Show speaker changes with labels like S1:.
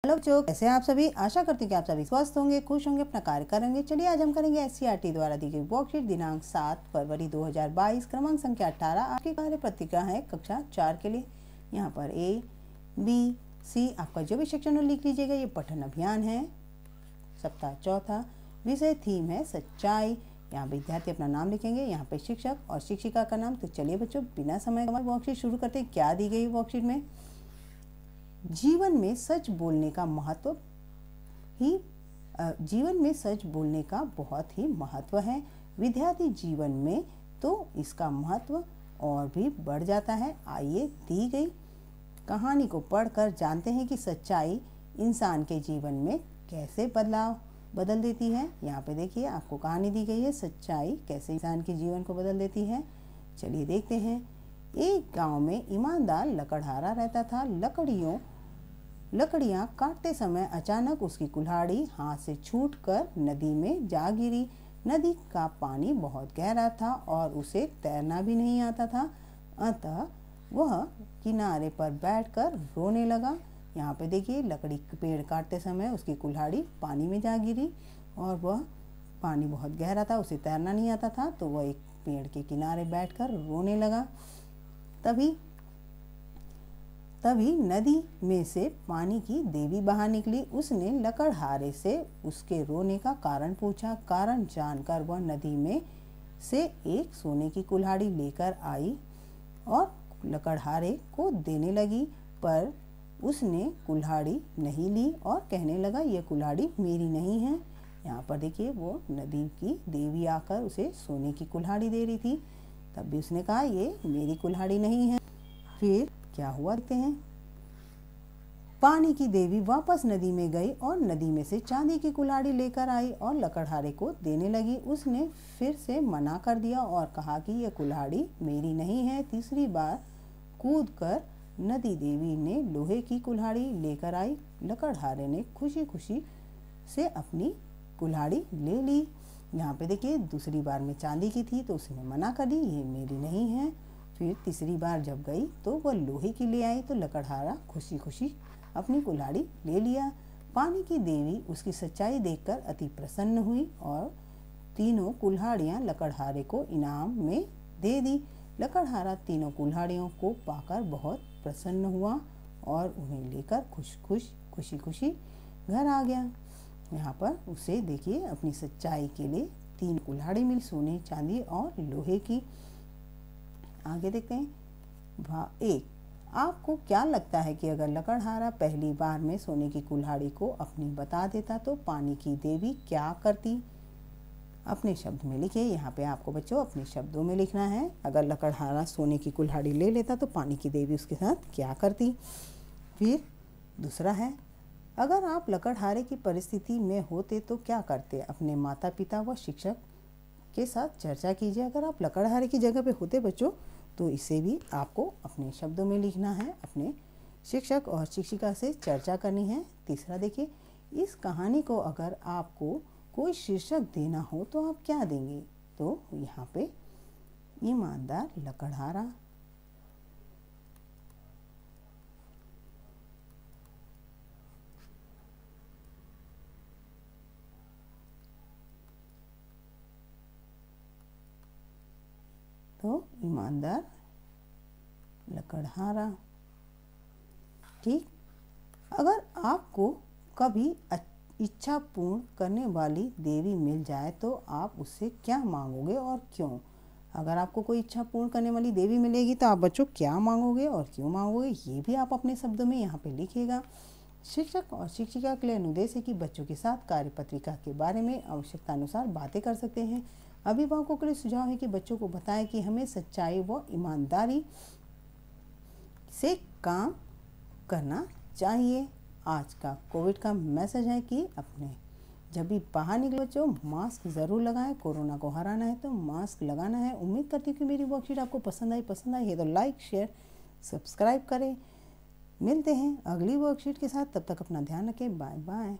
S1: Hello बच्चों, कैसे हैं आप सभी। आशा करती हूँ कि आप सभी स्वस्थ होंगे, खुश होंगे, अपना कार्य करेंगे। चलिए आज हम करेंगे एससीईआरटी द्वारा दी गई वर्कशीट दिनांक 7 फरवरी 2022 क्रमांक संख्या 18। आपकी कार्य पत्रिका है कक्षा 4 के लिए। यहाँ पर ए बी सी आपका जो भी सेक्शन हो लिख लीजिएगा। ये पठन अभियान है, सप्ताह चौथा, विषय थीम है सच्चाई। यहाँ विद्यार्थी अपना नाम लिखेंगे, यहाँ पे शिक्षक और शिक्षिका का नाम। तो चलिए बच्चों बिना समय गवाए वर्कशीट शुरू करते हैं। क्या दी गई वर्कशीट में, जीवन में सच बोलने का महत्व जीवन में सच बोलने का बहुत ही महत्व है। विद्यार्थी जीवन में तो इसका महत्व और भी बढ़ जाता है। आइए दी गई कहानी को पढ़कर जानते हैं कि सच्चाई इंसान के जीवन में कैसे बदल देती है। यहाँ पे देखिए आपको कहानी दी गई है, सच्चाई कैसे इंसान के जीवन को बदल देती है। चलिए देखते हैं। एक गांव में ईमानदार लकड़हारा रहता था। लकड़ियां काटते समय अचानक उसकी कुल्हाड़ी हाथ से छूटकर नदी में जा गिरी। नदी का पानी बहुत गहरा था और उसे तैरना भी नहीं आता था। अतः वह किनारे पर बैठकर रोने लगा। यहाँ पे देखिए लकड़ी पेड़ काटते समय उसकी कुल्हाड़ी पानी में जा गिरी और वह पानी बहुत गहरा था, उसे तैरना नहीं आता था। तो वह एक पेड़ के किनारे बैठकर रोने लगा। तभी नदी में से पानी की देवी बाहर निकली। उसने लकड़हारे से उसके रोने का कारण पूछा। कारण जानकर वह नदी में से एक सोने की कुल्हाड़ी लेकर आई और लकड़हारे को देने लगी, पर उसने कुल्हाड़ी नहीं ली और कहने लगा यह कुल्हाड़ी मेरी नहीं है। यहाँ पर देखिए वो नदी की देवी आकर उसे सोने की कुल्हाड़ी दे रही थी, तब भी उसने कहा ये मेरी कुल्हाड़ी नहीं है। फिर क्या हुआ देखते हैं। पानी की देवी वापस नदी में गई और नदी में से चांदी की कुल्हाड़ी लेकर आई और लकड़हारे को देने लगी। उसने फिर से मना कर दिया और कहा कि यह कुल्हाड़ी मेरी नहीं है। तीसरी बार कूदकर नदी देवी ने लोहे की कुल्हाड़ी लेकर आई। लकड़हारे ने खुशी खुशी से अपनी कुल्हाड़ी ले ली। यहाँ पे देखिए दूसरी बार में चांदी की थी तो उसने मना कर दी, ये मेरी नहीं है। फिर तीसरी बार जब गई तो वह लोहे की ले आई तो लकड़हारा खुशी खुशी अपनी कुल्हाड़ी ले लिया। पानी की देवी उसकी सच्चाई देखकर अति प्रसन्न हुई और तीनों कुल्हाड़ियां लकड़हारे को इनाम में दे दी। लकड़हारा तीनों कुल्हाड़ियों को पाकर बहुत प्रसन्न हुआ और उन्हें लेकर खुशी खुशी घर आ गया। यहाँ पर उसे देखिए अपनी सच्चाई के लिए 3 कुल्हाड़ी मिली, सोने, चांदी और लोहे की। आगे देखते हैं। एक, आपको क्या लगता है कि अगर लकड़हारा पहली बार में सोने की कुल्हाड़ी को अपनी बता देता तो पानी की देवी क्या करती? अपने शब्द में लिखिए। यहाँ पे आपको बच्चों अपने शब्दों में लिखना है। अगर लकड़हारा सोने की कुल्हाड़ी ले लेता तो पानी की देवी उसके साथ क्या करती? फिर दूसरा है, अगर आप लकड़हारे की परिस्थिति में होते तो क्या करते? अपने माता पिता व शिक्षक के साथ चर्चा कीजिए। अगर आप लकड़हारे की जगह पे होते बच्चों तो इसे भी आपको अपने शब्दों में लिखना है, अपने शिक्षक और शिक्षिका से चर्चा करनी है। तीसरा देखिए, इस कहानी को अगर आपको कोई शीर्षक देना हो तो आप क्या देंगे? तो यहाँ पे ईमानदार लकड़हारा, तो ईमानदार लकड़हारा। ठीक। अगर आपको कभी इच्छा पूर्ण करने वाली देवी मिल जाए तो आप उससे क्या मांगोगे और क्यों? अगर आपको कोई इच्छा पूर्ण करने वाली देवी मिलेगी तो आप बच्चों क्या मांगोगे और क्यों मांगोगे, ये भी आप अपने शब्दों में यहाँ पे लिखिएगा। शिक्षक और शिक्षिका के लिए अनुदेश है कि बच्चों के साथ कार्यपत्रिका के बारे में आवश्यकता अनुसार बातें कर सकते हैं। अभिभावकों के लिए सुझाव है कि बच्चों को बताएं कि हमें सच्चाई व ईमानदारी से काम करना चाहिए। आज का कोविड का मैसेज है कि अपने जब भी बाहर निकले बच्चों मास्क ज़रूर लगाएं। कोरोना को हराना है तो मास्क लगाना है। उम्मीद करती हूँ कि मेरी वर्कशीट आपको पसंद आई है तो लाइक, शेयर, सब्सक्राइब करें। मिलते हैं अगली वर्कशीट के साथ, तब तक अपना ध्यान रखें। Bye bye.